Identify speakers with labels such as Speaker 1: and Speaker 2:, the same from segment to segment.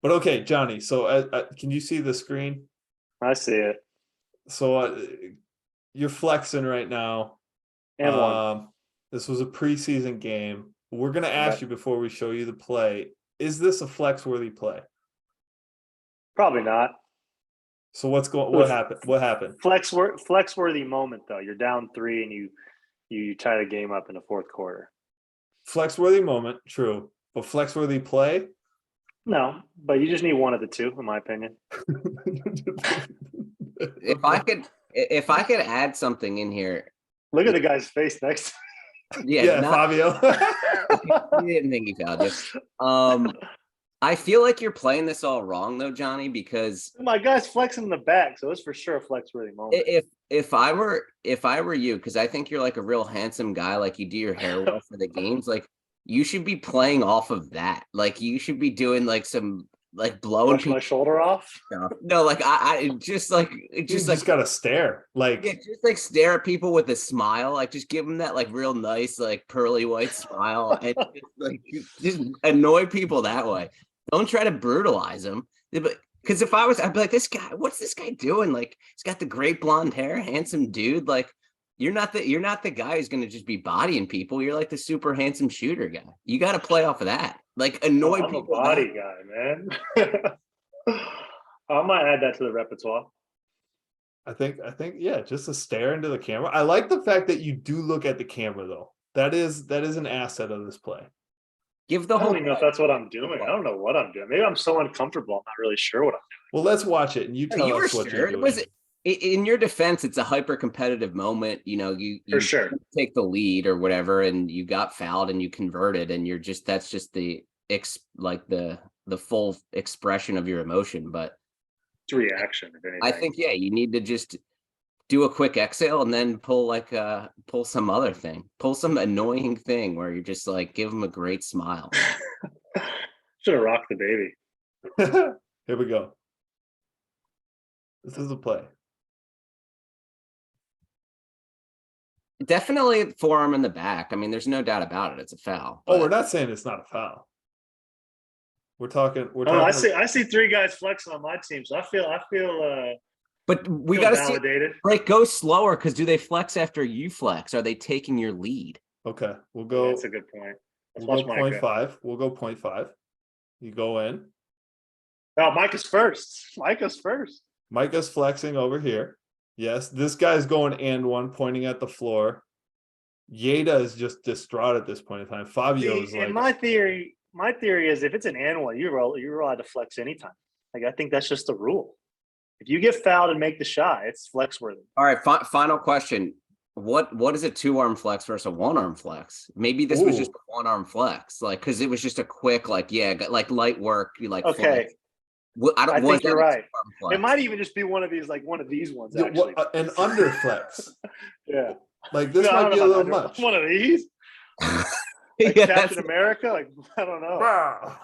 Speaker 1: But okay, Johnny. So can you see the screen?
Speaker 2: I see it.
Speaker 1: So you're flexing right now.
Speaker 2: And one.
Speaker 1: This was a preseason game. We're gonna ask
Speaker 2: Right.
Speaker 1: you before we show you the play. Is this a flex-worthy play?
Speaker 2: Probably not.
Speaker 1: So what happened? What happened?
Speaker 2: Flex worthy moment though. You're down 3 and you tie the game up in the fourth quarter.
Speaker 1: Flex-worthy moment, true. But flex-worthy play?
Speaker 2: No, but you just need one of the two, in my opinion.
Speaker 3: If I could add something in here.
Speaker 2: Look at the guy's face next.
Speaker 1: Yeah, Fabio.
Speaker 3: He didn't think he fouled you. I feel like you're playing this all wrong though, Johnny, because
Speaker 2: My guy's flexing in the back, so it's for sure a flex worthy moment.
Speaker 3: if I were you, because I think you're like a real handsome guy, like you do your hair well for the games, like you should be playing off of that. Like you should be doing like some like blowing
Speaker 2: Brush my shoulder off.
Speaker 3: stuff. No, like I just like
Speaker 1: gotta stare. Like
Speaker 3: just like stare at people with a smile. Like just give them that like real nice, like pearly white smile and just annoy people that way. Don't try to brutalize them. Because if I was, I'd be like, this guy, what's this guy doing? Like, he's got the great blonde hair, handsome dude. Like, you're not the guy who's gonna just be bodying people. You're like the super handsome shooter guy. You got to play off of that. Like, annoy
Speaker 2: I'm
Speaker 3: people.
Speaker 2: A body guy, man. I might add that to the repertoire.
Speaker 1: I think, yeah, just to stare into the camera. I like the fact that you do look at the camera though. That is an asset of this play.
Speaker 3: Give the
Speaker 2: I
Speaker 3: whole.
Speaker 2: don't even know if that's what I'm doing. I don't know what I'm doing. Maybe I'm so uncomfortable. I'm not really sure what I'm doing.
Speaker 1: Well, let's watch it, and you tell us what you're doing.
Speaker 3: In your defense, it's a hyper competitive moment. You know, you
Speaker 2: For sure
Speaker 3: take the lead or whatever, and you got fouled and you converted, and that's just the full expression of your emotion. But
Speaker 2: it's reaction. If anything.
Speaker 3: I think you need to just do a quick exhale and then pull some other thing, pull some annoying thing where you're just like give them a great smile.
Speaker 2: Should have rocked the baby.
Speaker 1: Here we go. This is a play.
Speaker 3: Definitely forearm in the back. I mean, there's no doubt about it. It's a foul.
Speaker 1: Oh, we're not saying it's not a foul. We're talking.
Speaker 2: I see 3 guys flexing on my team, so I feel.
Speaker 3: But we got to see. Right, go slower because do they flex after you flex? Are they taking your lead?
Speaker 1: Okay, we'll go.
Speaker 2: Yeah, that's a good point.
Speaker 1: We'll go 0.5. We'll go 0.5. You go in.
Speaker 2: Oh, Micah's first.
Speaker 1: Micah's flexing over here. Yes, this guy's going and one, pointing at the floor. Yeda is just distraught at this point in time. Fabio is like.
Speaker 2: My theory is if it's an and one, you're allowed to flex anytime. Like I think that's just the rule. If you get fouled and make the shot, it's flex worthy.
Speaker 3: All right, final question. What is a 2-arm flex versus a 1-arm flex? Maybe this was just a 1-arm flex, like because it was just a quick, like light work. You like
Speaker 2: okay.
Speaker 3: I
Speaker 2: think you're right. It might even just be one of these ones. Actually,
Speaker 1: an under flex.
Speaker 2: Yeah,
Speaker 1: like this might be a little much.
Speaker 2: One of these. Like Captain America. Like I don't know.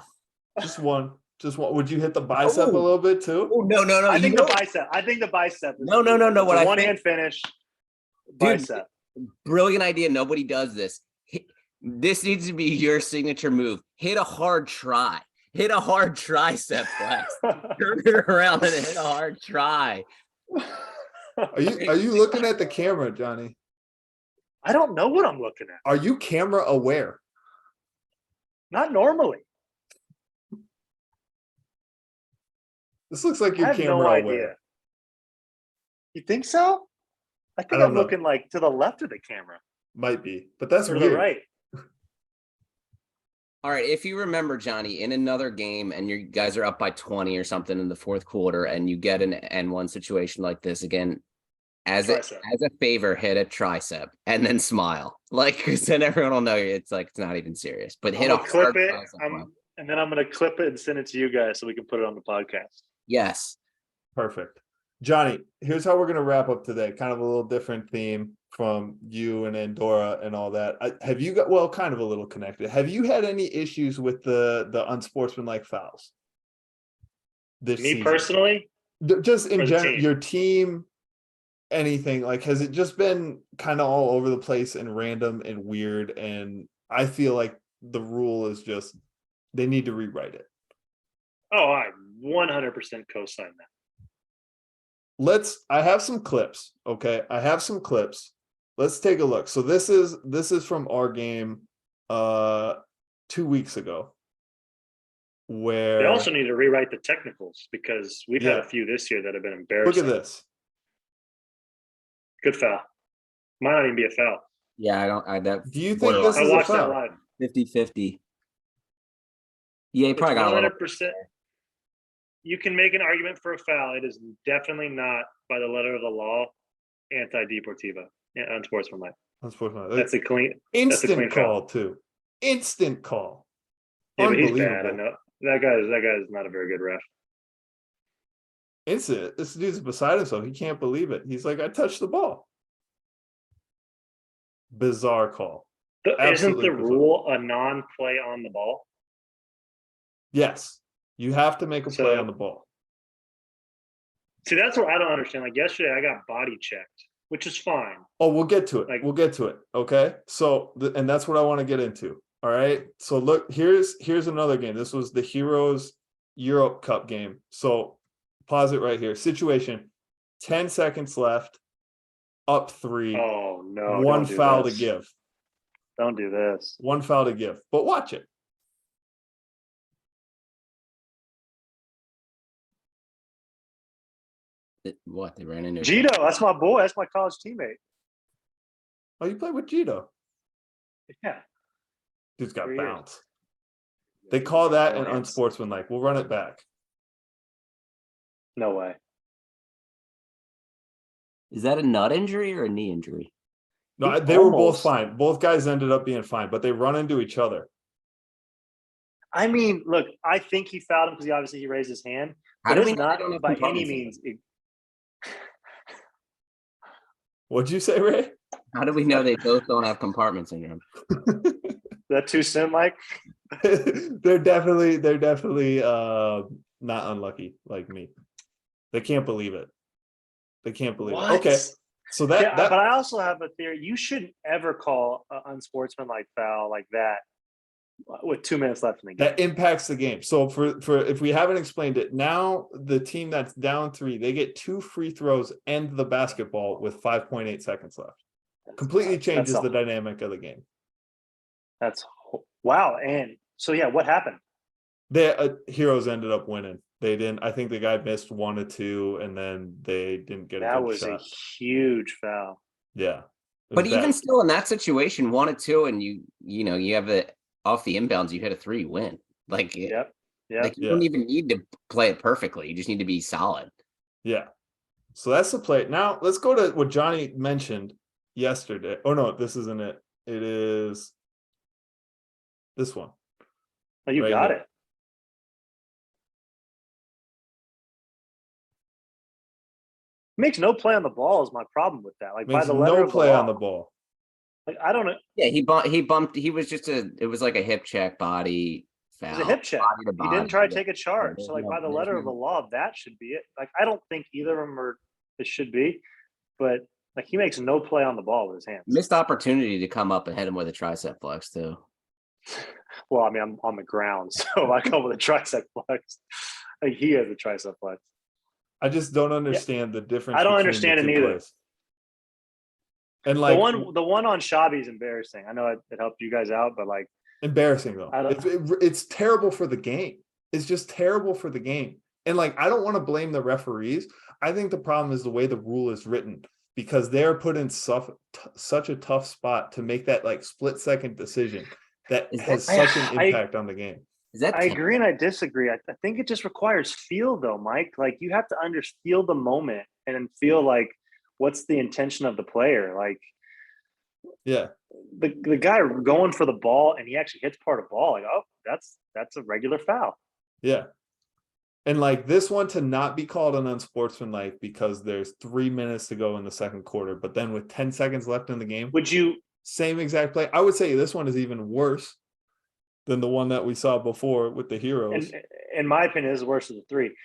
Speaker 1: Just one. Would you hit the bicep a little bit too?
Speaker 3: Oh, no.
Speaker 2: I think the bicep.
Speaker 3: No. What
Speaker 2: one hand finish. Bicep.
Speaker 3: Dude, brilliant idea. Nobody does this. This needs to be your signature move. Hit a hard try. Hit a hard tricep flex. Turn it around and hit a hard try.
Speaker 1: Are you looking at the camera, Johnny?
Speaker 2: I don't know what I'm looking at.
Speaker 1: Are you camera aware?
Speaker 2: Not normally.
Speaker 1: This looks like you're camera aware.
Speaker 2: You think so? I think I'm looking like to the left of the camera.
Speaker 1: Might be, but that's
Speaker 2: or
Speaker 1: weird.
Speaker 2: The right.
Speaker 3: All right, if you remember, Johnny, in another game and you guys are up by 20 or something in the fourth quarter and you get an N1 situation like this again, as a favor, hit a tricep and then smile. Like, because then everyone will know it's not even serious. But hit a
Speaker 2: clip it, and then I'm going to clip it and send it to you guys so we can put it on the podcast.
Speaker 3: Yes.
Speaker 1: Perfect. Johnny, here's how we're going to wrap up today. Kind of a little different theme from you and Andorra and all that. Have you got, kind of a little connected. Have you had any issues with the unsportsmanlike fouls?
Speaker 2: Me season? Personally?
Speaker 1: Just in general, your team, anything, like, has it just been kind of all over the place and random and weird? And I feel like the rule is just, they need to rewrite it.
Speaker 2: Oh, I 100% co-sign that.
Speaker 1: I have some clips. Okay. I have some clips. Let's take a look. So this is from our game 2 weeks ago.
Speaker 2: They
Speaker 1: Where
Speaker 2: also need to rewrite the technicals because we've had
Speaker 1: Yeah.
Speaker 2: a few this year that have been
Speaker 1: look
Speaker 2: embarrassing.
Speaker 1: at this.
Speaker 2: Good foul. Might not even be a foul.
Speaker 3: Yeah, that
Speaker 1: Do you think this
Speaker 2: I
Speaker 1: is a
Speaker 2: watched that
Speaker 1: foul?
Speaker 2: live.
Speaker 3: 50-50. Yeah, he
Speaker 2: It's
Speaker 3: probably got a little.
Speaker 2: 100%. You can make an argument for a foul. It is definitely not, by the letter of the law, anti-deportiva, unsportsmanlike.
Speaker 1: Unsportsmanlike.
Speaker 2: That's a clean
Speaker 1: Instant
Speaker 2: foul.
Speaker 1: call too. Instant call.
Speaker 2: Yeah, but he's
Speaker 1: Unbelievable.
Speaker 2: bad. I know that guy is not a very good ref.
Speaker 1: Instant. This dude's beside himself. He can't believe it. He's like, I touched the ball. Bizarre call.
Speaker 2: Isn't
Speaker 1: Absolutely
Speaker 2: the
Speaker 1: bizarre.
Speaker 2: rule a non-play on the ball?
Speaker 1: Yes. You have to make a play
Speaker 2: So-
Speaker 1: on the ball.
Speaker 2: See, that's what I don't understand. Like yesterday, I got body checked, which is fine.
Speaker 1: Oh, we'll get to it.
Speaker 2: Like-
Speaker 1: We'll get to it. Okay. So, and that's what I want to get into. All right. So look, here's another game. This was the Heroes Europe Cup game. So pause it right here. Situation, 10 seconds left, up 3,
Speaker 2: Oh no!
Speaker 1: one
Speaker 2: don't do
Speaker 1: foul
Speaker 2: this.
Speaker 1: to give.
Speaker 2: Don't do this.
Speaker 1: One foul to give. But watch it.
Speaker 3: What, they ran into
Speaker 2: Gito, that's my boy. That's my college teammate.
Speaker 1: Oh, you played with Gito.
Speaker 2: Yeah.
Speaker 1: Dude's got
Speaker 2: 3 years.
Speaker 1: bounce. They call that an
Speaker 2: Brilliant.
Speaker 1: unsportsmanlike. We'll run it back.
Speaker 2: No way.
Speaker 3: Is that a nut injury or a knee injury?
Speaker 1: No,
Speaker 2: He
Speaker 1: they were both
Speaker 2: almost-
Speaker 1: fine. Both guys ended up being fine, but they run into each other.
Speaker 2: I mean, look, I think he fouled him because he raised his hand.
Speaker 3: How
Speaker 2: But
Speaker 3: do
Speaker 2: it's
Speaker 3: we know they
Speaker 2: not
Speaker 3: don't have
Speaker 2: by any
Speaker 3: compartments in
Speaker 2: means.
Speaker 1: What'd you say, Ray?
Speaker 3: How do we know they both don't have compartment syndrome?
Speaker 2: That too soon, Mike?
Speaker 1: they're definitely not unlucky like me. They can't believe it. They can't believe it. Okay. So
Speaker 2: Yeah, but I also have a theory. You shouldn't ever call an unsportsmanlike foul like that with 2 minutes left in the game.
Speaker 1: that impacts the game. So for if we haven't explained it, now the team that's down 3, they get 2 free throws and the basketball with 5.8 seconds left. Completely changes the dynamic of the game.
Speaker 2: That's wow. And so yeah, what happened?
Speaker 1: The Heroes ended up winning. They didn't. I think the guy missed 1 or 2, and then they didn't get a
Speaker 2: That
Speaker 1: good
Speaker 2: was
Speaker 1: shot.
Speaker 2: a huge foul.
Speaker 1: Yeah. It
Speaker 3: But
Speaker 1: was
Speaker 3: even
Speaker 1: bad.
Speaker 3: still in that situation, 1 or 2, and you have it off the inbounds, you hit a 3, you win. Like,
Speaker 2: Yep.
Speaker 3: like you don't even need to play it perfectly. You just need to be solid.
Speaker 1: Yeah. So that's the play. Now let's go to what Johnny mentioned yesterday. Oh no, this isn't it. It is this one.
Speaker 2: Oh, you
Speaker 1: Right
Speaker 2: got
Speaker 1: here.
Speaker 2: it. Makes no play on the ball is my problem with that. Like by
Speaker 1: Makes
Speaker 2: the letter
Speaker 1: no
Speaker 2: of the
Speaker 1: play on
Speaker 2: law.
Speaker 1: the ball.
Speaker 2: Like I don't know.
Speaker 3: Yeah, he bumped. He was just it was like a hip check body
Speaker 2: It
Speaker 3: foul.
Speaker 2: was a hip check.
Speaker 3: body to
Speaker 2: He
Speaker 3: body.
Speaker 2: didn't try to take a charge.
Speaker 3: there's
Speaker 2: So like
Speaker 3: no-
Speaker 2: by the
Speaker 3: there's
Speaker 2: letter of
Speaker 3: no-
Speaker 2: the law, that should be it. Like I don't think either of them are it should be, but like he makes no play on the ball with his hands.
Speaker 3: Missed opportunity to come up and hit him with a tricep flex too.
Speaker 2: Well, I mean, I'm on the ground, so I come with a tricep flex. Like he has a tricep flex.
Speaker 1: I just don't understand the difference.
Speaker 2: I don't
Speaker 1: between
Speaker 2: understand
Speaker 1: the
Speaker 2: it
Speaker 1: two
Speaker 2: neither.
Speaker 1: plays. And like
Speaker 2: The one on Shabby is embarrassing. I know it helped you guys out, but like
Speaker 1: embarrassing though.
Speaker 2: I don't-
Speaker 1: It's terrible for the game. It's just terrible for the game. And like I don't want to blame the referees. I think the problem is the way the rule is written because they're put in such a tough spot to make that like split-second decision that
Speaker 3: Is that-
Speaker 1: has such an impact on the game.
Speaker 3: Is that
Speaker 2: I agree and I disagree. I think it just requires feel though, Mike. Like you have to feel the moment and then feel like what's the intention of the player. Like
Speaker 1: Yeah.
Speaker 2: the guy going for the ball and he actually hits part of the ball. Like, oh, that's a regular foul.
Speaker 1: Yeah. And like this one to not be called an unsportsmanlike because there's 3 minutes to go in the second quarter, but then with 10 seconds left in the game,
Speaker 2: Would you
Speaker 1: same exact play. I would say this one is even worse than the one that we saw before with the Heroes.
Speaker 2: and in my opinion, this is worse of the 3.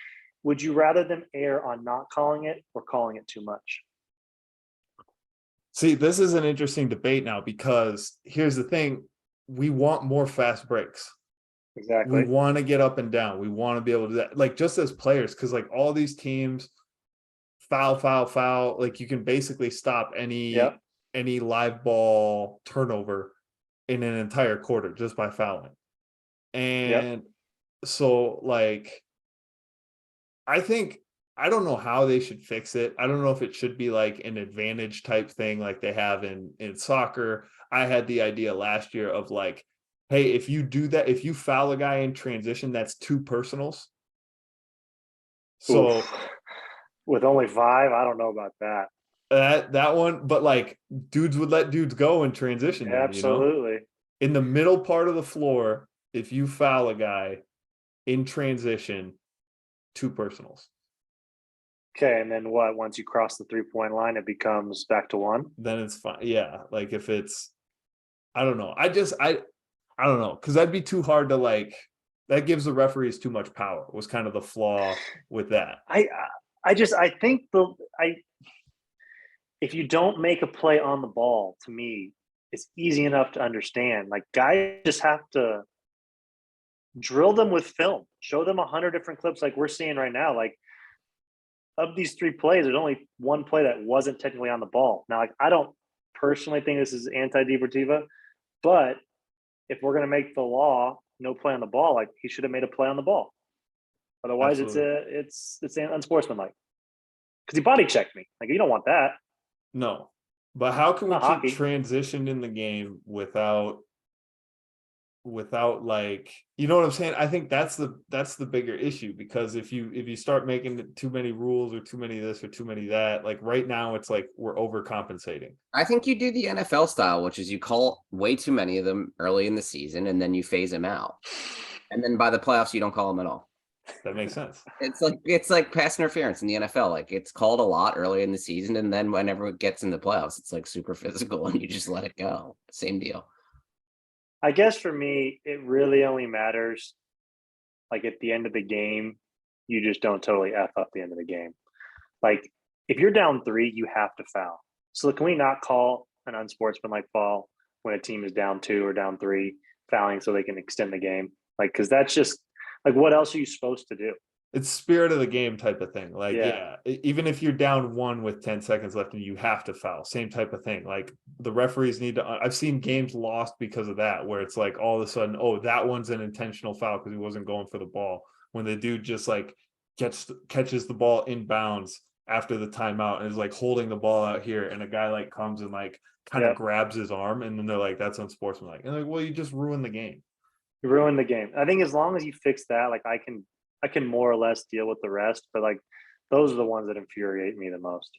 Speaker 2: Would you rather them err on not calling it or calling it too much?
Speaker 1: See, this is an interesting debate now because here's the thing. We want more fast breaks. We
Speaker 2: Exactly.
Speaker 1: want to get up and down. We want to be able to do that. Like just as players, because like all these teams foul, foul, foul. Like you can basically stop
Speaker 2: Yep.
Speaker 1: any live ball turnover in an entire quarter just by fouling.
Speaker 2: Yep.
Speaker 1: And so like I don't know how they should fix it. I don't know if it should be like an advantage type thing like they have in soccer. I had the idea last year of like, hey, if you do that, if you foul a guy in transition, that's 2 personals. So
Speaker 2: Oof. With only 5, I don't know about that.
Speaker 1: that one, but like dudes would let dudes go in transition then,
Speaker 2: Absolutely.
Speaker 1: in the middle part of the floor, if you foul a guy in transition, 2 personals.
Speaker 2: Okay, and then what? Once you cross the 3-point line, it becomes back to 1.
Speaker 1: Then it's fine. Yeah, like if it's, I don't know. I don't know because that'd be too hard to like. That gives the referees too much power. Was kind of the flaw with that.
Speaker 2: I think if you don't make a play on the ball, to me, it's easy enough to understand. Like guys just have to drill them with film, show them 100 different clips, like we're seeing right now. Like of these 3 plays, there's only 1 play that wasn't technically on the ball. Now, like I don't personally think this is anti-deportiva, but if we're going to make the law no play on the ball, like he should have made a play on the ball. Otherwise,
Speaker 1: Absolutely.
Speaker 2: it's unsportsmanlike because he body checked me. Like you don't want that.
Speaker 1: No, but how can we
Speaker 2: Not
Speaker 1: keep
Speaker 2: hockey.
Speaker 1: transition in the game without like, you know what I'm saying? I think that's the bigger issue because if you start making too many rules or too many this or too many that, like right now it's like we're overcompensating.
Speaker 3: I think you do the NFL style, which is you call way too many of them early in the season and then you phase them out. And then by the playoffs, you don't call them at all.
Speaker 1: That makes sense.
Speaker 3: It's like pass interference in the NFL. Like it's called a lot early in the season, and then whenever it gets in the playoffs, it's like super physical, and you just let it go. Same deal.
Speaker 2: I guess for me, it really only matters like at the end of the game. You just don't totally f up the end of the game. Like if you're down 3, you have to foul. So can we not call an unsportsmanlike foul when a team is down 2 or down 3, fouling so they can extend the game? Like because that's just like what else are you supposed to do?
Speaker 1: It's spirit of the game type of thing. Like,
Speaker 2: Yeah.
Speaker 1: yeah, even if you're down 1 with 10 seconds left and you have to foul, same type of thing. Like the referees need to, I've seen games lost because of that, where it's like all of a sudden, oh, that one's an intentional foul because he wasn't going for the ball. When the dude just like catches the ball inbounds after the timeout and is like holding the ball out here, and a guy like comes and like kind of
Speaker 2: Yep.
Speaker 1: grabs his arm, and then they're like, that's unsportsmanlike. And like, well, you just ruined the game.
Speaker 2: You ruined the game. I think as long as you fix that, like I can more or less deal with the rest, but like those are the ones that infuriate me the most.